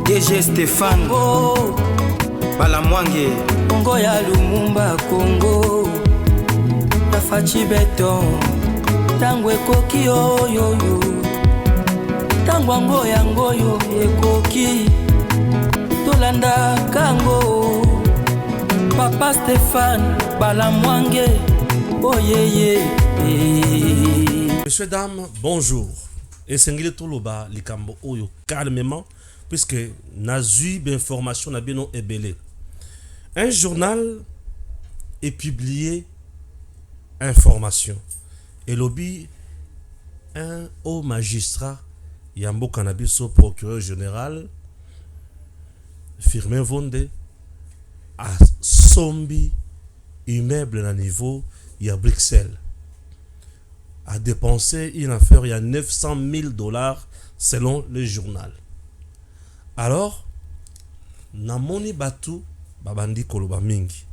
DG Stéphane Balamwange Congo ya Lumumba Congo Tafachi Beton Tango ekoki oyoyo Tango ango yango yo ekoki Tolanda kango Papa Stéphane Balamwange Oh yeah. Messieurs, dames, bonjour. Et c'est Toloba Likambo Oyo calmement, puisque Nazu d'information n'a bien ébélé. Un journal est publié information. Et lobby un haut magistrat, Yambo Canabiso, procureur général, Firmin Vonde, à Sombi, immeuble à niveau, il y a Bruxelles. A dépensé une affaire, il y a 900 000 $ selon le journal. Alors, Namoni Batu, Babandi Koloba Mingi.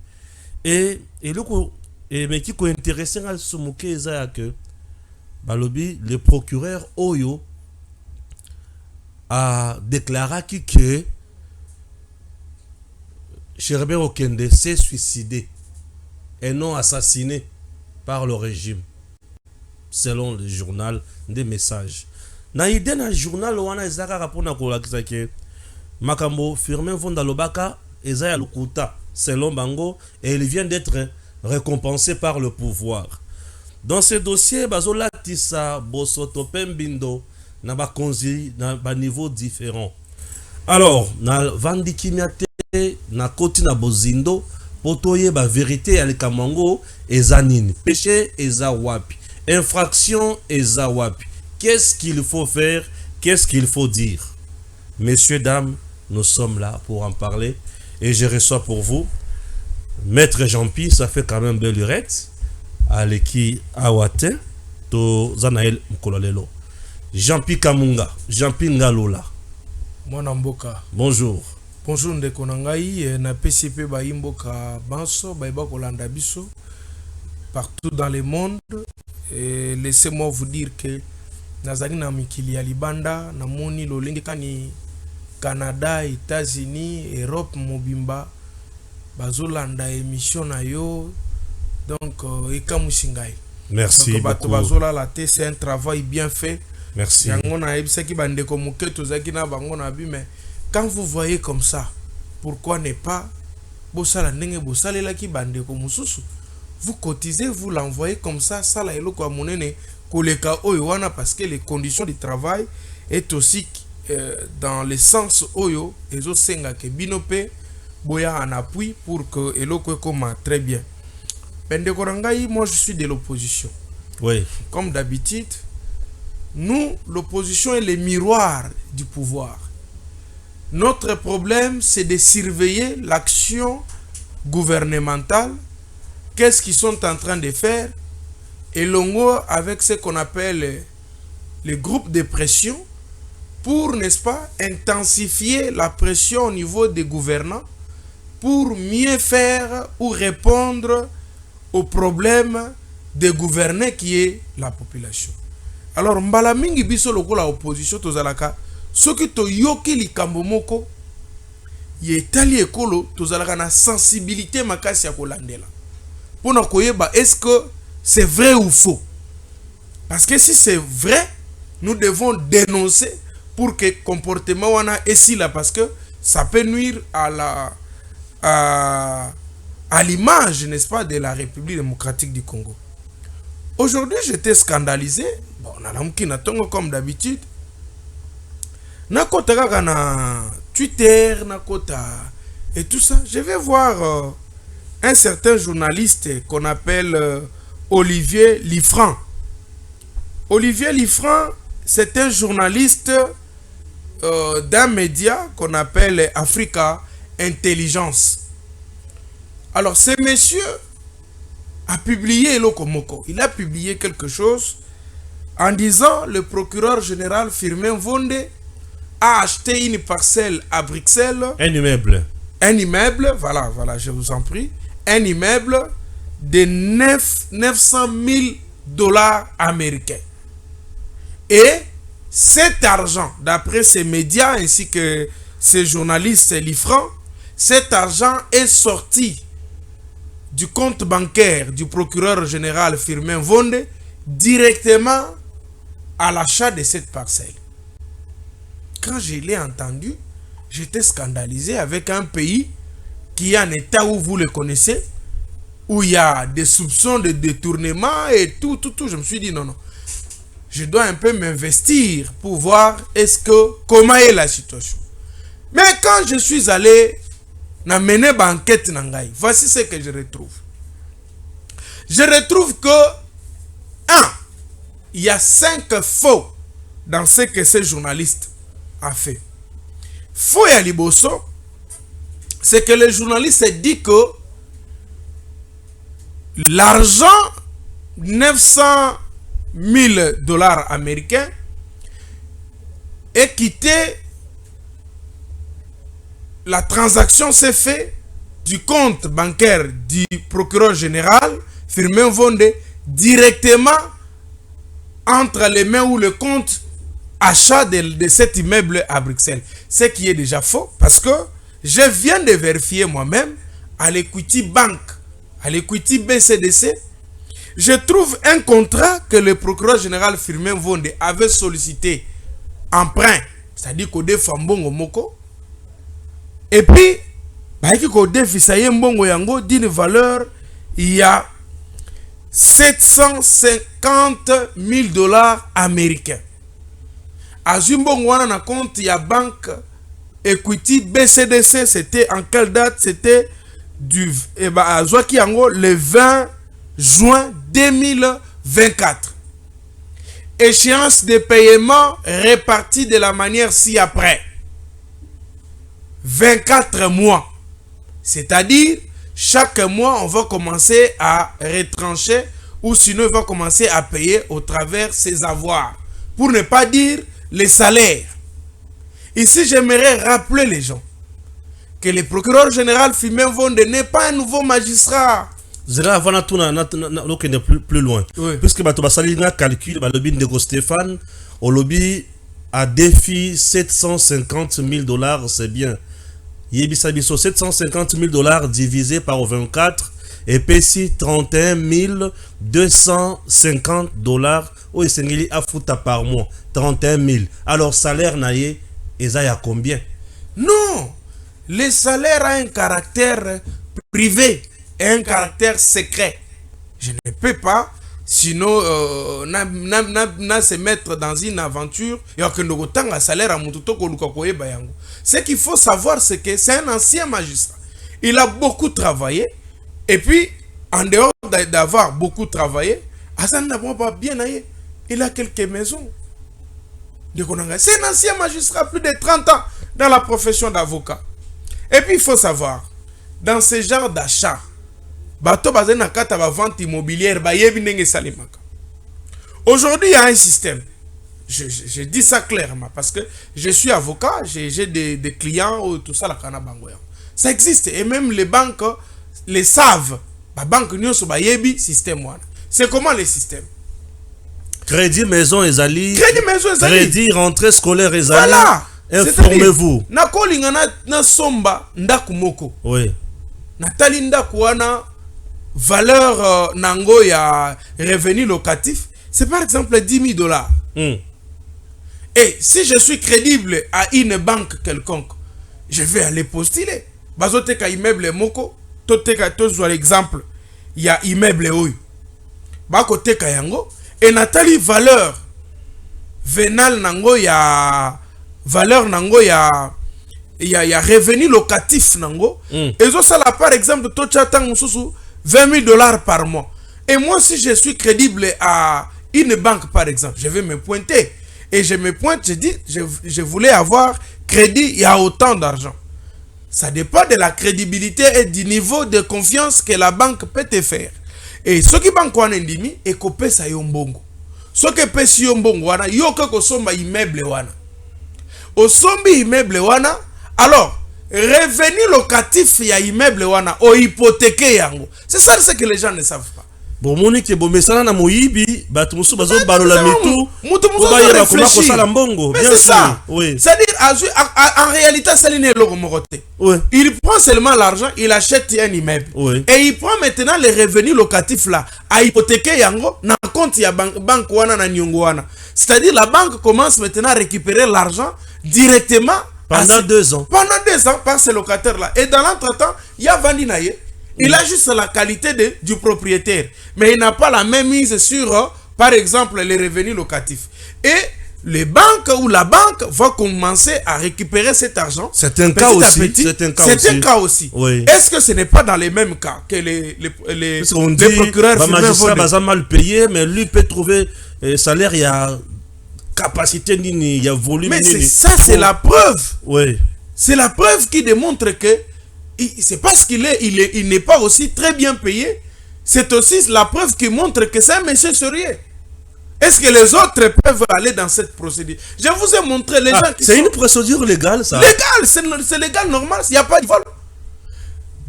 Et mais qui est intéressant à ce moquer, c'est que Balobi, le procureur Oyo, a déclaré que Sherbert Okende s'est suicidé et non assassiné par le régime. Selon le journal des messages. Na idée na journal wana ezaka rapona ko lakisake makambo Firmin Vonda Lobaka ezaya lukuta selon bango et il vient d'être récompensé par le pouvoir. Dans ce dossier bazola tisa bosoto pembindo na ba konzi na ba niveau différent. Alors na vandi kimiate na koti na bozindo potoye ba vérité ya likamango ezanini péché eza wapi. Infraction et zawapi. Qu'est-ce qu'il faut faire? Qu'est-ce qu'il faut dire? Messieurs, dames, nous sommes là pour en parler. Et je reçois pour vous Maître Jean-Pi, ça fait quand même belle lurette. Aleki Awate, to Zanael Mkololelo. Jean-Pi Kamunga, Jean-Pi Ngalola. Mwanamboka. Bonjour. Bonjour ndeko nangai na PCP Baimboka Banso, Baiba Kolanda Biso. Partout dans le monde. Et laissez-moi vous dire que nazali na mikili ya libanda na moni lolenge kani Canada, États-Unis, Europe mobimba bazolanda émission na yo donc ekamusingai. Merci donc, beaucoup. Bazola la té c'est un travail bien fait. Merci. Yango na ebisa ki bande ko muketo zaki na bango na bi mais quand vous voyez comme ça pourquoi ne pas bosala ndenge bosalela ki bande ko mususu. Vous cotisez, vous l'envoyez comme ça, ça là est le quoi monene koleka oyoana parce que les conditions du travail est aussi dans le sens oyo ezo senga ke binope boya en appui pour que eloko koma très bien. Pendekorangai, moi je suis de l'opposition. Oui. Comme d'habitude, nous l'opposition est le miroir du pouvoir. Notre problème c'est de surveiller l'action gouvernementale. Qu'est-ce qu'ils sont en train de faire? Et l'ongo avec ce qu'on appelle les groupes de pression pour, n'est-ce pas, intensifier la pression au niveau des gouvernants pour mieux faire ou répondre aux problèmes des gouvernés qui est la population. Alors, mbala mingi biso loko la opposition tozalaka soki to yoki likambo moko yetali ekolo tozalaka na sensibilité makasi ya kolandela. Est-ce que c'est vrai ou faux? Parce que si c'est vrai, nous devons dénoncer pour que le comportement wana est là parce que ça peut nuire à l'image, n'est-ce pas, de la République démocratique du Congo. Aujourd'hui, j'étais scandalisé. Bon, comme d'habitude. Nakota na Twitter, nakota et tout ça. Je vais voir un certain journaliste qu'on appelle Olivier Liffrand. Olivier Liffrand, c'est un journaliste d'un média qu'on appelle Africa Intelligence. Alors, ce monsieur a publié Elokomoko. Il a publié quelque chose en disant le procureur général Firmin Vonde a acheté une parcelle à Bruxelles. Un immeuble. Un immeuble, voilà, je vous en prie. Un immeuble de 900 000 $ américains. Et cet argent, d'après ces médias ainsi que ces journalistes l'IFRAN, cet argent est sorti du compte bancaire du procureur général Firmin Vonde directement à l'achat de cette parcelle. Quand je l'ai entendu, j'étais scandalisé avec un pays qui est en état où vous le connaissez, où il y a des soupçons de détournement et tout. Je me suis dit non. Je dois un peu m'investir pour voir comment est la situation. Mais quand je suis allé na mené banquette nangai, voici ce que je retrouve. Je retrouve que il y a 5 faux dans ce que ce journaliste a fait. Faux et liboso, c'est que le journaliste dit que l'argent 900 000 dollars américains est quitté. La transaction s'est faite du compte bancaire du procureur général Firmin Vonde directement entre les mains ou le compte achat de cet immeuble à Bruxelles. Ce qui est déjà faux parce que je viens de vérifier moi-même à l'Equity Bank, à l'Equity BCDC. Je trouve un contrat que le procureur général Firmin Vonde avait sollicité emprunt, c'est-à-dire qu'au Fambongo Moko. Et puis, d'une valeur, il y a 750 000 dollars américains. À Zumbongwana, na compte, il y a banque Equity BCDC. C'était en quelle date? C'était à Zouakiango le 20 juin 2024. Échéance de paiement répartie de la manière ci-après. 24 mois. C'est-à-dire, chaque mois, on va commencer à retrancher ou sinon, on va commencer à payer au travers ses avoirs. Pour ne pas dire les salaires. Ici, j'aimerais rappeler les gens que le procureur général Firmin Vonde n'est pas un nouveau magistrat. Zera avant plus loin. Oui. Puisque Batobasalina calcule, le lobby de Stéphane, au lobby à défi 750 000 dollars, c'est bien. Yebisabiso 750 000 dollars divisé par 24 et PCI 31 250 dollars. Oh, c'est afuta par mois. 31 000. Alors, salaire naïe, et ça y a combien? Non! Le salaire a un caractère privé et un caractère secret. Je ne peux pas, sinon, se mettre dans une aventure. Ce qu'il faut savoir, c'est que c'est un ancien magistrat. Il a beaucoup travaillé. Et puis, en dehors d'avoir beaucoup travaillé, Hassan n'a pas bien aillé. Il a quelques maisons. C'est un ancien magistrat, plus de 30 ans dans la profession d'avocat. Et puis, il faut savoir, dans ce genre d'achat, vente immobilière, aujourd'hui, il y a un système. Je dis ça clairement parce que je suis avocat, j'ai des clients, tout ça, ça existe. Et même les banques les savent. La banque système. C'est comment le système? Crédit maison ezali. Crédit maison ezali. Crédit rentrée scolaire ezali. Voilà. Informez-vous. Na kolingana na somba ndakumoko. Oui. Natali ndakuana valeur nango ya revenu locatif, c'est par exemple 10 000 dollars. Et si je suis crédible à une banque quelconque, je vais aller postuler. Bazoteka immeuble moko, toteka tozo l'exemple, il y a immeuble oyo. Bakoteka yango et natali valeur vénal nango ya valeur nango ya revenu locatif nango. Et ça là par exemple tocha tang mususu 20 000 dollars par mois. Et moi si je suis crédible à une banque par exemple, je vais me pointer. Et je me pointe, je dis, je voulais avoir crédit, il y a autant d'argent. Ça dépend de la crédibilité et du niveau de confiance que la banque peut te faire. Et ce qui banque wana ndimi, et kopé sa yombongo. Ce qui peut si yombongo wana, yoka ko somba immeuble wana. Au sombi immeuble wana, alors, revenu locatif ya immeuble wana, o hypothéqué yango. C'est ça ce que les gens ne savent pas. Bon, Monique, bon, mais ça n'a moyibi, bah, tout le monde bazo balo la mitou. Mais c'est ça. Oui. C'est-à-dire, en réalité, c'est l'Inélo-Moroté. Oui. Il prend seulement l'argent, il achète un immeuble. Oui. Et il prend maintenant les revenus locatifs là, à hypothéquer yango, na compte ya banque wana na nyongo wana. C'est-à-dire la banque commence maintenant à récupérer l'argent directement. Pendant 2 ans. Pendant 2 ans par ces locataires là. Et dans l'entretemps, il y a Vandinaye. Il a juste la qualité du propriétaire. Mais il n'a pas la même mise sur, par exemple, les revenus locatifs. Et les banques ou la banque va commencer à récupérer cet argent. C'est un cas aussi. C'est un cas aussi. Oui. Est-ce que ce n'est pas dans les mêmes cas que les procureurs va mal payé, mais lui peut trouver salaire, il y a capacité, il y a volume. Mais ça, c'est la preuve. Oui. C'est la preuve qui démontre que c'est parce qu'il n'est pas aussi très bien payé. C'est aussi la preuve qui montre que c'est un monsieur sérieux. Est-ce que les autres peuvent aller dans cette procédure? Je vous ai montré les gens qui c'est une procédure légale, ça. Légal, c'est légal, normal. Il n'y a pas de vol.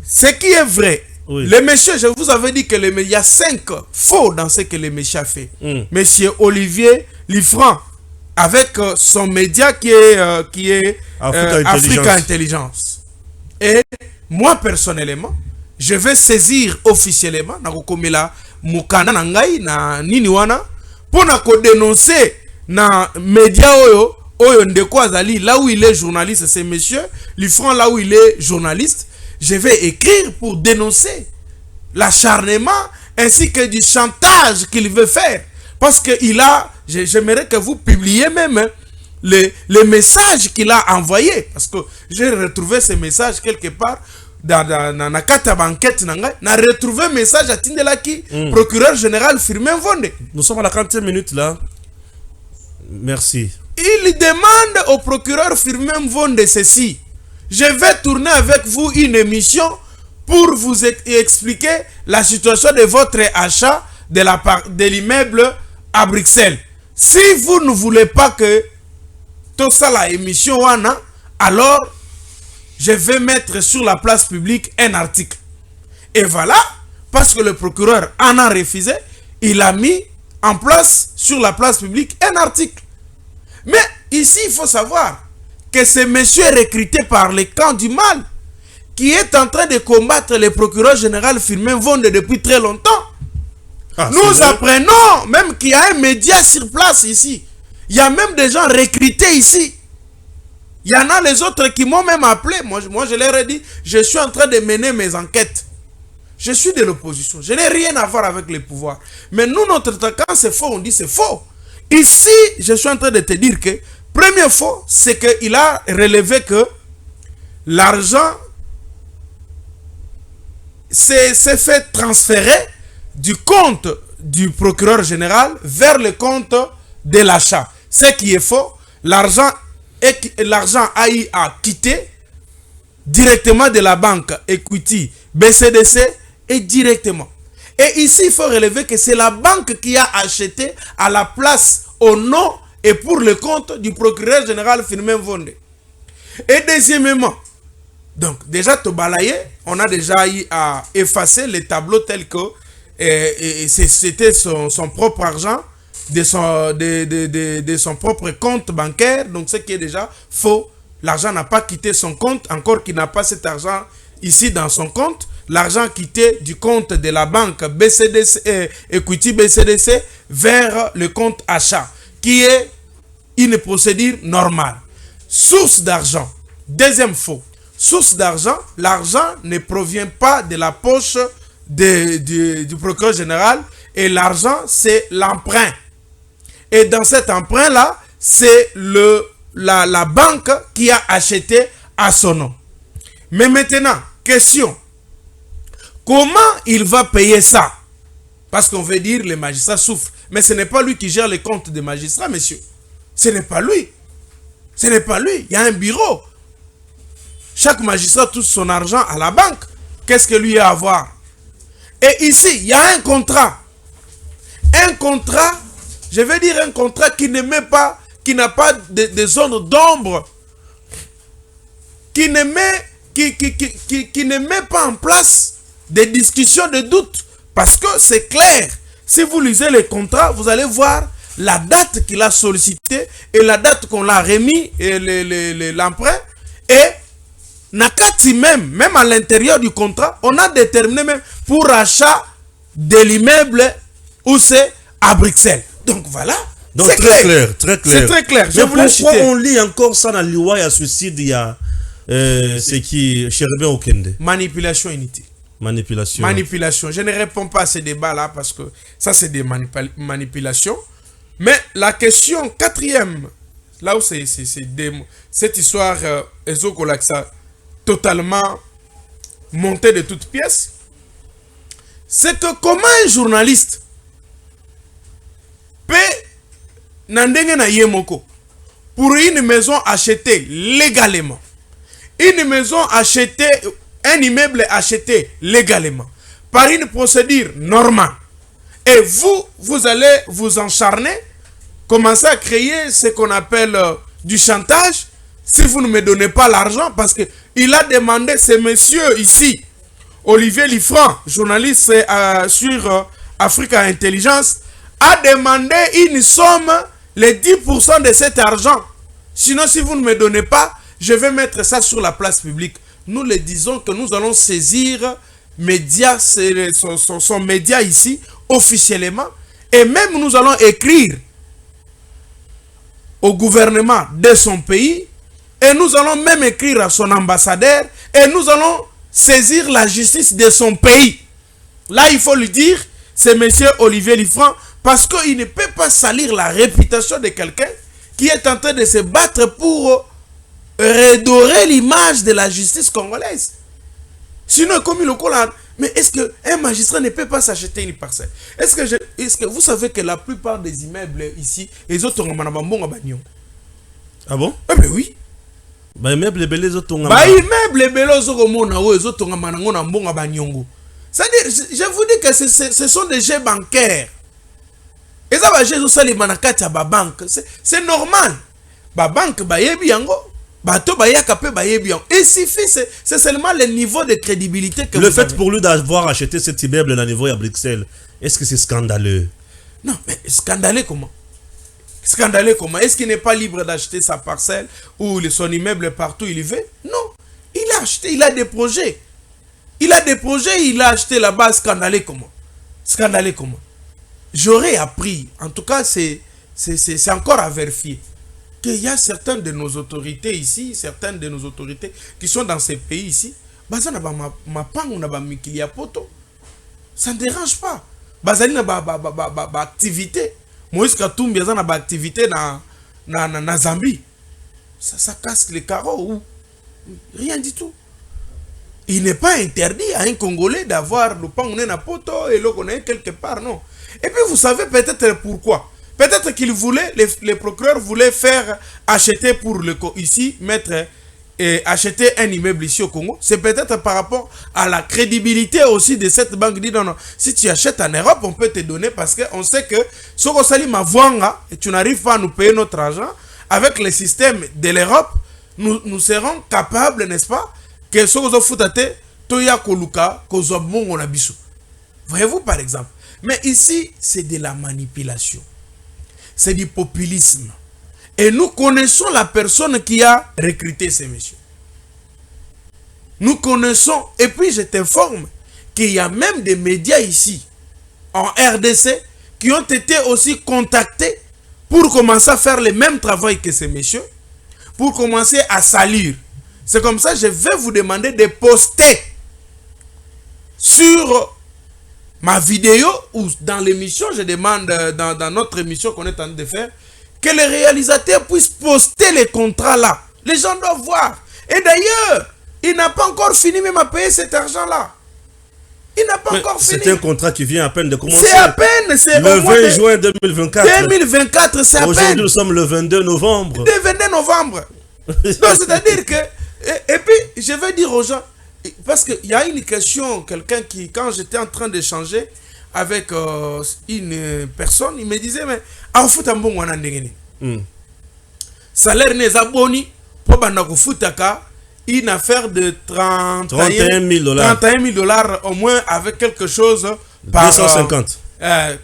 Ce qui est vrai, oui. Les messieurs, je vous avais dit que il y a 5 faux dans ce que les messieurs ont fait. Monsieur Olivier Liffrand, avec son média qui est Africa Intelligence. Et moi, personnellement, je vais saisir officiellement, na mukana na ngai na nini wana, pour dénoncer na média oyo ndeko azali, là où il est journaliste, c'est monsieur Liffrand, là où il est journaliste, je vais écrire pour dénoncer l'acharnement ainsi que du chantage qu'il veut faire. Parce que j'aimerais que vous publiez même les messages qu'il a envoyés. Parce que j'ai retrouvé ces messages quelque part dans la carte banquette. N'a retrouvé un message à Tindelaki, procureur général Firmin Vonde. Nous sommes à la 40e minute là. Merci. Il demande au procureur Firmin Vonde ceci. Je vais tourner avec vous une émission pour vous expliquer la situation de votre achat de l'immeuble à Bruxelles. Si vous ne voulez pas que tout ça la émission wana, alors je vais mettre sur la place publique un article. Et voilà, parce que le procureur en a refusé, il a mis en place sur la place publique un article. Mais ici, il faut savoir que ce monsieur est recruté par le camp du mal qui est en train de combattre le procureur général Firmin Vonde depuis très longtemps. Nous apprenons même qu'il y a un média sur place ici. Il y a même des gens recrutés ici. Il y en a les autres qui m'ont même appelé. Moi, je leur ai dit, je suis en train de mener mes enquêtes. Je suis de l'opposition. Je n'ai rien à voir avec les pouvoirs. Mais nous, notre temps, quand c'est faux, on dit c'est faux. Ici, je suis en train de te dire que, premier faux, c'est qu'il a relevé que l'argent s'est fait transférer du compte du procureur général vers le compte de l'achat. Ce qui est faux, l'argent a quitté directement de la banque Equity BCDC et directement. Et ici, il faut relever que c'est la banque qui a acheté à la place, au nom et pour le compte du procureur général Firmin Vonde. Et deuxièmement, donc déjà Tobalaye, on a déjà eu à effacer les tableaux tels que c'était son propre argent de son propre compte bancaire. Donc ce qui est déjà faux. L'argent n'a pas quitté son compte, encore qu'il n'a pas cet argent ici dans son compte. L'argent quitté du compte de la banque BCDC, Equity BCDC vers le compte achat, qui est une procédure normale. Source d'argent. Deuxième faux. Source d'argent, l'argent ne provient pas de la poche du procureur général, et l'argent c'est l'emprunt. Et dans cet emprunt-là, c'est la banque qui a acheté à son nom. Mais maintenant, question. Comment il va payer ça? Parce qu'on veut dire les magistrats souffrent. Mais ce n'est pas lui qui gère les comptes des magistrats, monsieur. Ce n'est pas lui. Ce n'est pas lui. Il y a un bureau. Chaque magistrat touche son argent à la banque. Qu'est-ce que lui a à voir? Et ici, il y a un contrat. Un contrat, je vais dire un contrat qui ne met pas, qui n'a pas de zone d'ombre, qui ne met pas en place des discussions de doute. Parce que c'est clair. Si vous lisez les contrats, vous allez voir la date qu'il a sollicité et la date qu'on l'a remis l'emprunt. Et Nakati même à l'intérieur du contrat, on a déterminé même pour achat de l'immeuble où c'est à Bruxelles. Donc voilà. Donc très clair. C'est très clair. Mais pourquoi on lit encore ça dans l'IWA, il y a suicide, il y a ce qui Cherubin Okende. Manipulation inutile. Manipulation. Je ne réponds pas à ces débats-là parce que ça, c'est des manipulations. Mais la question quatrième, là où c'est cette histoire, Ezokolaksa, totalement montée de toutes pièces, c'est que comment un journaliste peut, nandenge na yemoko, pour une maison achetée légalement, une maison achetée, un immeuble acheté légalement, par une procédure normale, et vous allez vous encharner, commencer à créer ce qu'on appelle du chantage, si vous ne me donnez pas l'argent, parce que il a demandé, ce monsieur ici, Olivier Liffrand, journaliste sur Africa Intelligence, a demandé une somme, les 10% de cet argent. Sinon, si vous ne me donnez pas, je vais mettre ça sur la place publique. Nous le disons que nous allons saisir média, son média ici, officiellement, et même nous allons écrire au gouvernement de son pays, et nous allons même écrire à son ambassadeur, et nous allons saisir la justice de son pays. Là, il faut lui dire, c'est monsieur Olivier Liffrand, parce qu'il ne peut pas salir la réputation de quelqu'un qui est en train de se battre pour redorer l'image de la justice congolaise. Sinon, comme il le colle, mais est-ce qu'un magistrat ne peut pas s'acheter une parcelle? Est-ce que vous savez que la plupart des immeubles ici, les autres ont Ah bon? Eh bien oui. Bah immeuble belé les autres ont immeuble belé les autres ont c'est-à-dire, je vous dis que ce sont des jeux bancaires. Et ça va jouer sur les manakati à la banque. C'est normal. La banque, il suffit, c'est seulement le niveau de crédibilité que le fait avez. Pour lui d'avoir acheté cet immeuble à niveau à Bruxelles, est-ce que c'est scandaleux? Non, mais scandaleux comment? Scandaleux comment? Est-ce qu'il n'est pas libre d'acheter sa parcelle ou son immeuble partout il y veut? Non. Il a acheté, il a des projets. Il a des projets, il a acheté là-bas. Scandaleux comment? Scandaleux comment? J'aurais appris, en tout cas c'est encore à vérifier, qu'il y a certaines de nos autorités ici, certaines de nos autorités qui sont dans ces pays ici, ça ne dérange pas. Activité. Moïse Katumbi a une activité dans Zambie. Ça casse les carreaux ou rien du tout. Il n'est pas interdit à un Congolais d'avoir le pain na poto et le connaît quelque part, non. Et puis vous savez peut-être pourquoi. Peut-être qu'il voulait, les procureurs voulaient faire acheter pour ici, mettre et acheter un immeuble ici au Congo. C'est peut-être par rapport à la crédibilité aussi de cette banque. Dit non, si tu achètes en Europe, on peut te donner parce qu'on sait que si on sali ma voanga et tu n'arrives pas à nous payer notre argent, avec le système de l'Europe, nous serons capables, n'est-ce pas, que ce qu'on foutate, toya koluka, kozobon na biso. Voyez-vous par exemple. Mais ici, c'est de la manipulation. C'est du populisme. Et nous connaissons la personne qui a recruté ces messieurs. Nous connaissons, et puis je t'informe qu'il y a même des médias ici, en RDC, qui ont été aussi contactés pour commencer à faire le même travail que ces messieurs, pour commencer à salir. C'est comme ça que je vais vous demander de poster sur ma vidéo ou dans l'émission, je demande dans notre émission qu'on est en train de faire, que les réalisateurs puissent poster les contrats là. Les gens doivent voir. Et d'ailleurs, il n'a pas encore fini même à payer cet argent-là. Il n'a pas encore fini. C'est un contrat qui vient à peine de commencer. C'est à peine. C'est le 20 juin 2024. 2024, c'est à peine. Aujourd'hui, nous sommes le 22 novembre. Le 22 novembre. Donc, c'est-à-dire que... Et puis, je vais dire aux gens, parce qu'il y a une question, quelqu'un qui, quand j'étais en train d'échanger avec une personne, il me disait, mais, en foot, un bon salaire n'est abonné pour une affaire de 31 000 $, au moins avec quelque chose par 250.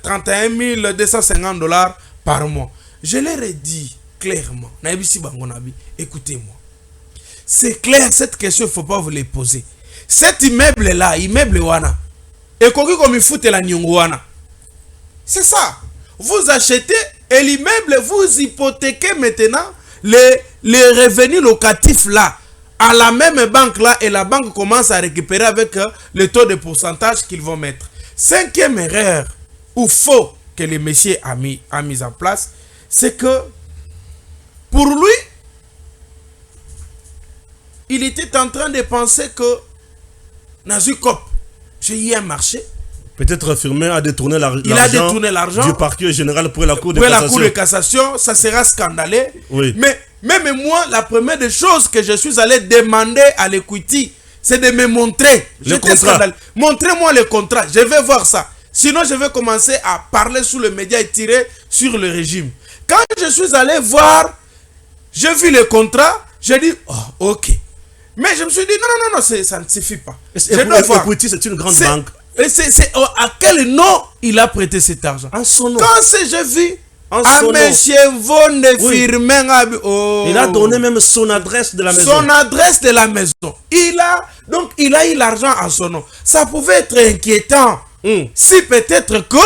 31 250 $ par mois. Je leur ai dit clairement, écoutez-moi. C'est clair, cette question, il ne faut pas vous les poser. Cet immeuble-là, immeuble Wana, et comme il faut la Nyongwana. C'est ça. Vous achetez et l'immeuble, vous hypothéquez maintenant les revenus locatifs là, à la même banque là, et la banque commence à récupérer avec le taux de pourcentage qu'ils vont mettre. Cinquième erreur, ou faux, que le monsieur a mis en place, c'est que pour lui, il était en train de penser que dans une COP, j'ai eu un marché. Peut-être affirmé à détourner l'argent. Il a détourné l'argent du parquet général pour la Cour de cassation. cassation. La Cour de cassation, ça sera scandaleux. Oui. Mais même moi, la première des choses que je suis allé demander à l'Equity, c'est de me montrer le contrat. Montrez-moi le contrat, je vais voir ça. Sinon, je vais commencer à parler sous le média et tirer sur le régime. Quand je suis allé voir, j'ai vu le contrat, j'ai dit, oh, ok. Mais je me suis dit, non, ça ne suffit pas. Equity, c'est une grande banque. À quel nom il a prêté cet argent? En son nom. Quand j'ai vu, monsieur Vonde Firmin, il a donné même son adresse de la maison. Son adresse de la maison. Il a eu l'argent à son nom. Ça pouvait être inquiétant. Si peut-être que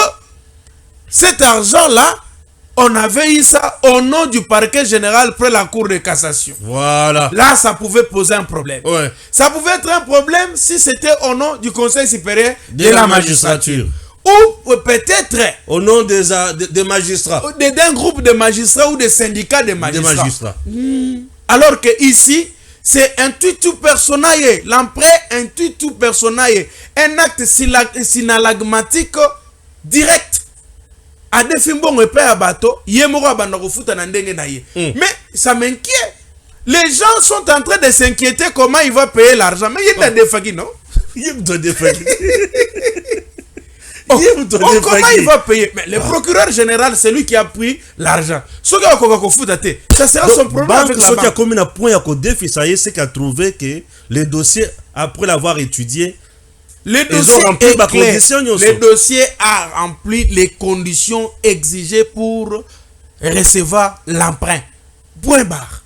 cet argent-là, on avait eu ça au nom du parquet général près la Cour de cassation. Voilà. Là, ça pouvait poser un problème. Ouais. Ça pouvait être un problème si c'était au nom du Conseil supérieur de la magistrature. Ou peut-être au nom des magistrats. D'un groupe de magistrats ou des syndicats de magistrats. Alors que ici, c'est un tutu personnel. L'emprunt, un tutu personnel. Un acte synalagmatique direct. Mais ça m'inquiète. Les gens sont en train de s'inquiéter comment il va payer l'argent. Mais il y a des fagis, non? Comment il va payer? Mais le procureur général, c'est lui qui a pris l'argent. Ça sera son problème avec la banque. Ce qui a commis un point à défi, ça y est, c'est qu'il a trouvé que les dossiers, après l'avoir étudié, le dossier a rempli les conditions exigées pour recevoir l'emprunt. Point barre.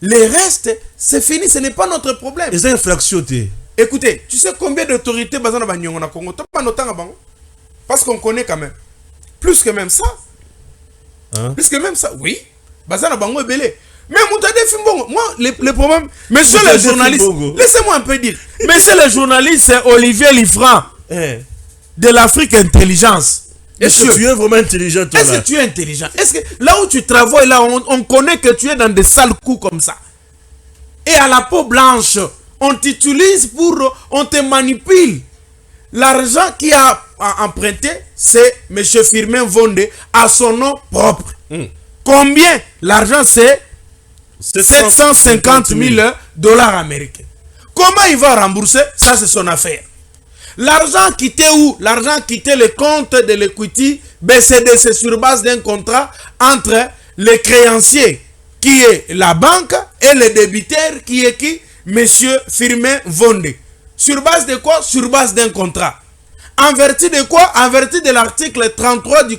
Le reste, c'est fini, ce n'est pas notre problème. Les infractions. Écoutez, tu sais combien d'autorités basées dans Congo? Parce qu'on connaît quand même. Plus que même ça. Plus que même ça, oui. Basé dans Bango et Belé. Mais moi, le problème, monsieur le journaliste, laissez-moi un peu dire. Monsieur le journaliste, c'est Olivier Liffrand de l'Afrique Intelligence. Est-ce que tu es vraiment intelligent? Est-ce que tu es intelligent? Est-ce que là où tu travailles, là, on connaît que tu es dans des sales coups comme ça. Et à la peau blanche, on t'utilise on te manipule. L'argent qui a emprunté, c'est M. Firmin Vonde à son nom propre. Combien? L'argent, c'est 750 000 dollars américains. Comment il va rembourser? Ça, c'est son affaire. L'argent quittait où? L'argent quittait le compte de l'Equity BCDC sur base d'un contrat entre le créancier, qui est la banque, et le débiteur, qui est qui? Monsieur Firmin Vonde. Sur base de quoi? Sur base d'un contrat. En vertu de quoi? En vertu de l'article 33 du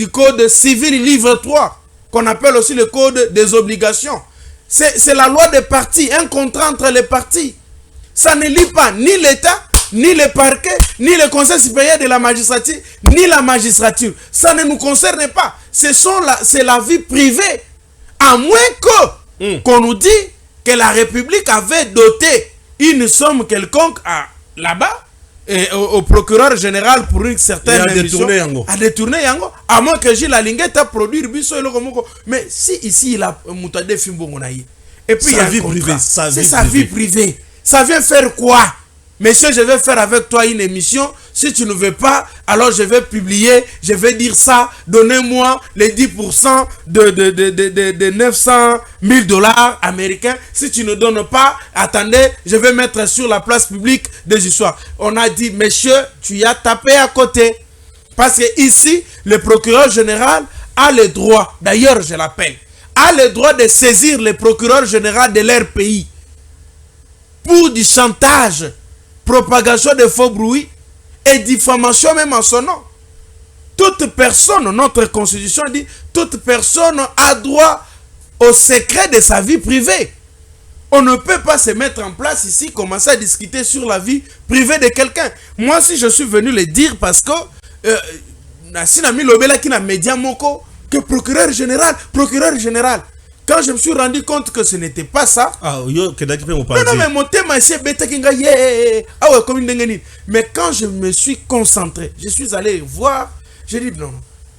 code civil livre 3. Qu'on appelle aussi le code des obligations. C'est la loi des parties, un contrat entre les parties. Ça ne lie pas ni l'État, ni le parquet, ni le Conseil supérieur de la magistrature, ni la magistrature. Ça ne nous concerne pas. C'est la vie privée. À moins qu'on nous dit que la République avait doté une somme quelconque là-bas, au procureur général pour une certaine émission, à détourner Yango, à moins que Gilles Alinguet a produit Bisso et le Romoko. Mais si ici il a Moutade Fimbongonaï, et puis il y a vie privée, c'est sa vie privée. Ça vient faire quoi? Monsieur, je vais faire avec toi une émission. Si tu ne veux pas, alors je vais publier, je vais dire ça. Donnez-moi les 10% de 900 000 dollars américains. Si tu ne donnes pas, attendez, je vais mettre sur la place publique des histoires. On a dit, monsieur, tu as tapé à côté. Parce que ici, le procureur général a le droit, d'ailleurs je l'appelle, a le droit de saisir le procureur général de leur pays pour du chantage, propagation de faux bruits et diffamation même en son nom. toute personne, notre constitution dit, toute personne a droit au secret de sa vie privée. On ne peut pas se mettre en place ici, commencer à discuter sur la vie privée de quelqu'un. Moi, si je suis venu le dire parce que Sinami Lobela qui n'a média moko que procureur général. Quand je me suis rendu compte que ce n'était pas ça. Ah, yo, non, mais mon thème c'est bêta kinga ah ouais, comme une dengenine. Mais quand je me suis concentré, je suis allé voir, j'ai dit non.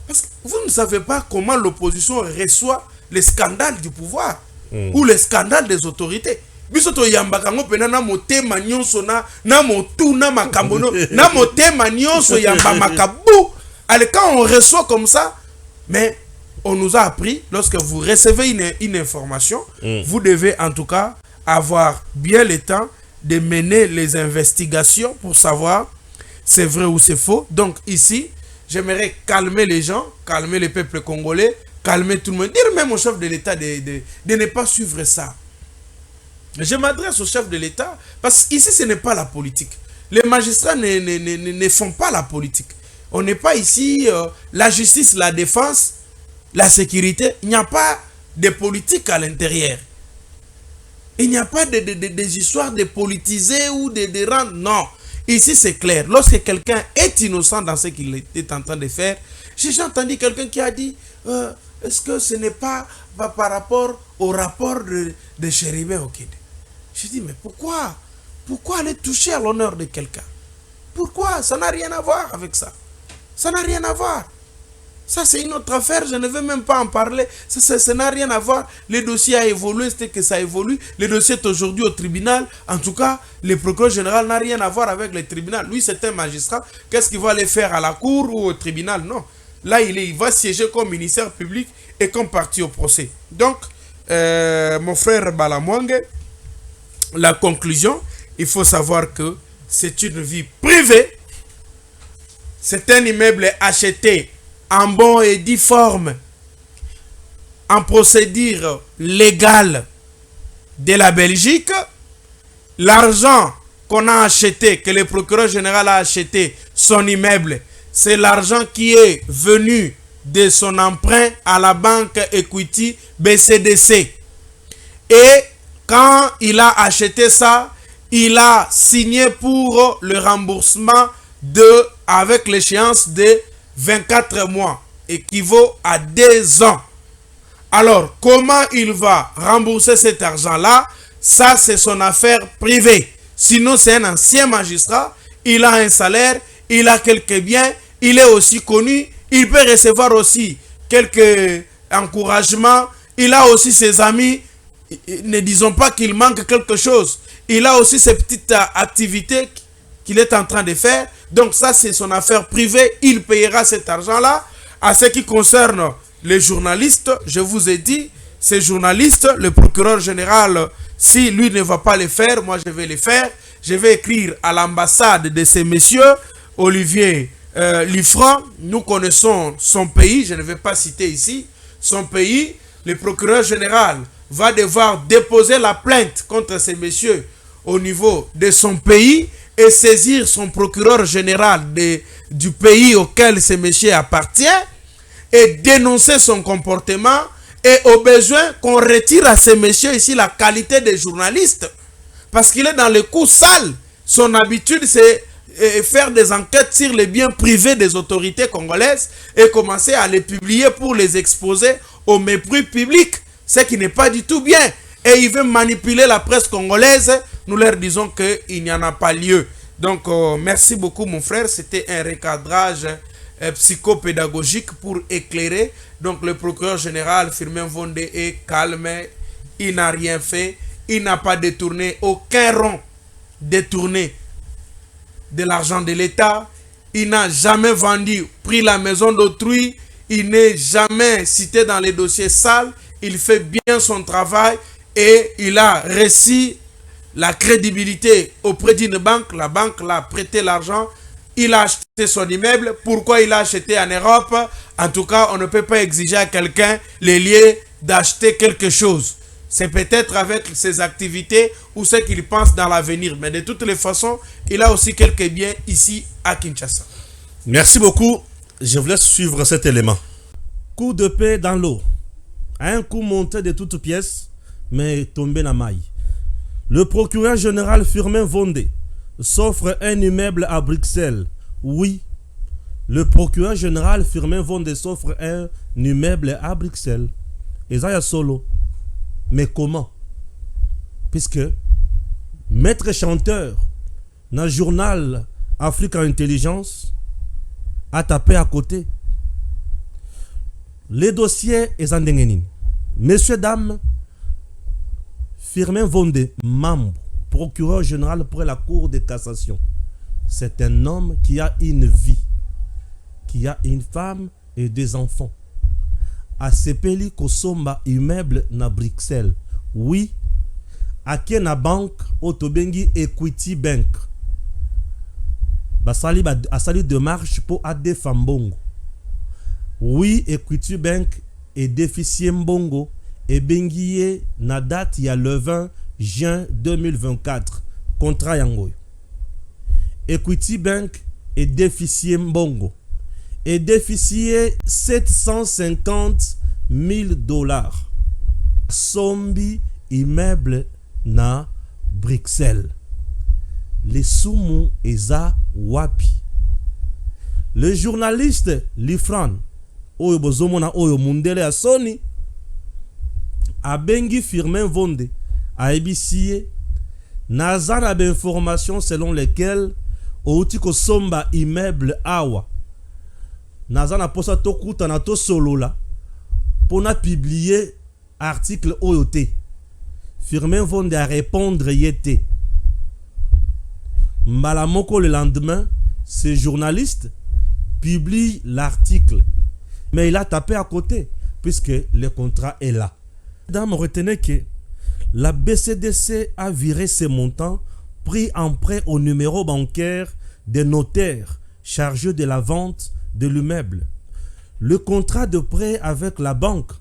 Parce que vous ne savez pas comment l'opposition reçoit les scandales du pouvoir ou les scandales des autorités. Bisoto yambaka ngo pena na motema nyonso na motu na makambono na motema nyonso yamba makabu. Allez, quand on reçoit comme ça, mais on nous a appris, lorsque vous recevez une information, vous devez en tout cas avoir bien le temps de mener les investigations pour savoir c'est vrai ou c'est faux. Donc ici, j'aimerais calmer les gens, calmer le peuple congolais, calmer tout le monde. Dire même au chef de l'État de ne pas suivre ça. Je m'adresse au chef de l'État parce qu'ici ce n'est pas la politique. Les magistrats ne font pas la politique. On n'est pas ici, la justice, la défense, la sécurité. Il n'y a pas de politique à l'intérieur. Il n'y a pas des histoires de politiser ou de rendre. Non. Ici c'est clair. Lorsque quelqu'un est innocent dans ce qu'il est en train de faire, j'ai entendu quelqu'un qui a dit est-ce que ce n'est pas par rapport au rapport de Chéribé Okede? Je dis mais pourquoi aller toucher à l'honneur de quelqu'un? Pourquoi? Ça n'a rien à voir avec ça. Ça n'a rien à voir. Ça, c'est une autre affaire. Je ne veux même pas en parler. Ça n'a rien à voir. Le dossier a évolué. C'était que ça évolue. Le dossier est aujourd'hui au tribunal. En tout cas, le procureur général n'a rien à voir avec le tribunal. Lui, c'est un magistrat. Qu'est-ce qu'il va aller faire à la cour ou au tribunal? Non. Là, il va siéger comme ministère public et comme partie au procès. Donc, mon frère Balamwange, la conclusion, il faut savoir que c'est une vie privée. C'est un immeuble acheté en bon et due forme, en procédure légale de la Belgique. L'argent qu'on a acheté, que le procureur général a acheté, son immeuble, c'est l'argent qui est venu de son emprunt à la banque Equity BCDC. Et quand il a acheté ça, il a signé pour le remboursement avec l'échéance de 24 mois, équivaut à 2 ans. Alors, comment il va rembourser cet argent-là? Ça, c'est son affaire privée. Sinon, c'est un ancien magistrat, il a un salaire, il a quelques biens, il est aussi connu, il peut recevoir aussi quelques encouragements, il a aussi ses amis. Ne disons pas qu'il manque quelque chose. Il a aussi ses petites activités qu'il est en train de faire. Donc ça, c'est son affaire privée. Il payera cet argent-là. À ce qui concerne les journalistes, je vous ai dit, ces journalistes, le procureur général, si lui ne va pas le faire, moi je vais le faire. Je vais écrire à l'ambassade de ces messieurs, Olivier Liffrand. Nous connaissons son pays, je ne vais pas citer ici. Son pays, le procureur général va devoir déposer la plainte contre ces messieurs au niveau de son pays et saisir son procureur général du pays auquel ce monsieur appartient et dénoncer son comportement et au besoin qu'on retire à ces messieurs ici la qualité de journaliste parce qu'il est dans le coup sale. Son habitude c'est faire des enquêtes sur les biens privés des autorités congolaises et commencer à les publier pour les exposer au mépris public, ce qui n'est pas du tout bien. Et il veut manipuler la presse congolaise. Nous leur disons qu'il n'y en a pas lieu. Donc, merci beaucoup mon frère. C'était un recadrage psychopédagogique pour éclairer. Donc, le procureur général Firmin Vonde est calme. Il n'a rien fait. Il n'a pas détourné aucun rond détourné de l'argent de l'État. Il n'a jamais vendu, pris la maison d'autrui. Il n'est jamais cité dans les dossiers sales. Il fait bien son travail et il a reçu la crédibilité auprès d'une banque. La banque l'a prêté l'argent. Il a acheté son immeuble. Pourquoi il a acheté en Europe? En tout cas, on ne peut pas exiger à quelqu'un les liés d'acheter quelque chose. C'est peut-être avec ses activités ou ce qu'il pense dans l'avenir. Mais de toutes les façons, il a aussi quelques biens ici à Kinshasa. Merci beaucoup. Je vous laisse suivre cet élément. Coup de paix dans l'eau. Un coup monté de toutes pièces, mais tombé dans la maille. Le procureur général Firmin Vondé s'offre un immeuble à Bruxelles. Oui, le procureur général Firmin Vondé s'offre un immeuble à Bruxelles. Et ça y a solo. Mais comment? Puisque maître chanteur dans le journal Afrique Intelligence a tapé à côté. Les dossiers est en dengenin. Messieurs, dames, Firmin Vondé, membre, procureur général pour la Cour de cassation. C'est un homme qui a une vie, qui a une femme et des enfants. A sepeli kosomba immeuble na Bruxelles. Oui, à na banque otobengi Equity Bank. Basali démarche pour ade fambongo. Oui, Equity Bank est déficient mbongo et bengiye na date ya le 20 juin 2024. Contrat yangoy. Equity Bank est déficient mbongo et déficient 750 000 $. Sombi immeuble na Bruxelles. Les soumou eza wapi. Le journaliste Lifran oyo bozomona oyo mundele ya Sony abengi Firmin Vondé a ebisie nazana d'informations selon lesquelles outi ko somba immeuble awa nazana posa tokuta na to solola pona publier article oyote. Firmin Vondé a répondre yete. Malamoko le lendemain, ce journaliste publie l'article. Mais il a tapé à côté, puisque le contrat est là. Dame, retenez que la BCDC a viré ses montants pris en prêt au numéro bancaire des notaires chargés de la vente de l'immeuble. Le contrat de prêt avec la banque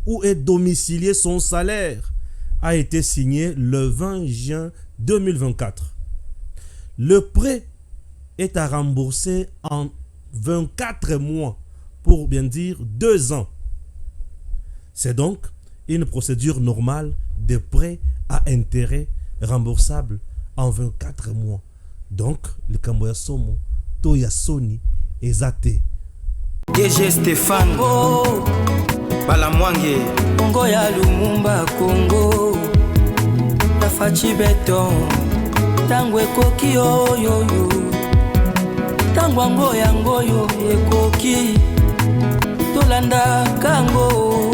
où est domicilié son salaire a été signé le 20 juin 2024. Le prêt est à rembourser en 24 mois, pour bien dire 2 ans. C'est donc une procédure normale de prêt à intérêt remboursable en 24 mois. Donc, le Kamboya Somo, Toya Sony, Ezate. DG Stéphane, oh, Balamwange, Congo ya Lumumba, Congo, Tafachi Beton, Tangwe Koki, oh, yo, yo, Tangwango Yangoyo, Ekoki, Tolanda Kango,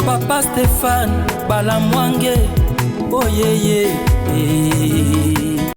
Papa Stéphane, Balamwange, oh, yeah, yeah.